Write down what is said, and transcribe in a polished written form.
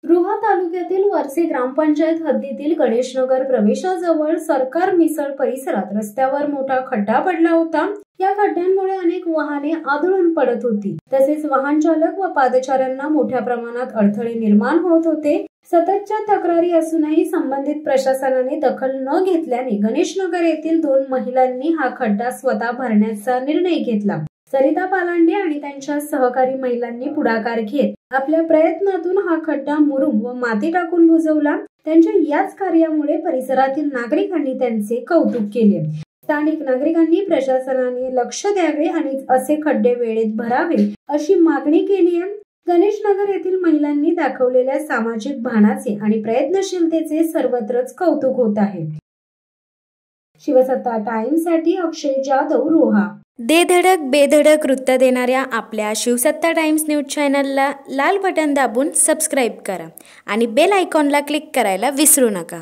रोहा तालुक्यातील वरसे ग्रामपंचायत हद्दीतील गणेशनगर प्रवेशाजवळ सरकार मिसळ परिसरात रस्त्यावर मोठा खड्डा पडला होता। या खड्ड्यांमुळे अनेक वाहने आदळून पडत होती, तसेच वाहन चालक व पादचाऱ्यांना मोठ्या प्रमाणात अडथळे निर्माण होत होते। सततच्या तक्रारी असूनही संबंधित प्रशासनाने दखल न घेतल्याने गणेशनगर येथील 2 महिलांनी हा खड्डा स्वतः भरण्याचा निर्णय घेतला। सरिता पालांडे आणि त्यांच्या सहकारी महिलांनी पुढाकार घेत आपल्या प्रयत्नातून हा खड्डा मुरुम व माती टाकून बुजवला। त्यांच्या याच कार्यामुळे परिसरातील नागरिकांनी त्यांचे कौतुक केले। स्थानिक नागरिकांनी प्रशासनाने लक्ष द्यावे आणि असे खड्डे वेळेत भरावे अशी मागणी केली आहे। गणेशनगर येथील महिलांनी दाखवलेल्या सामाजिक भानाचे आणि प्रयत्नशीलतेचे सर्वत्रच कौतुक होत आहे। शिवसत्ता टाइम्स साठी अक्षय जाधव, रोहा। दे धडक बेधडक वृत्त देणाऱ्या आपल्या शिवसत्ता टाइम्स न्यूज चॅनलला लाल बटन दाबून सबस्क्राईब करा आणि बेल आयकॉनला क्लिक करायला विसरू नका।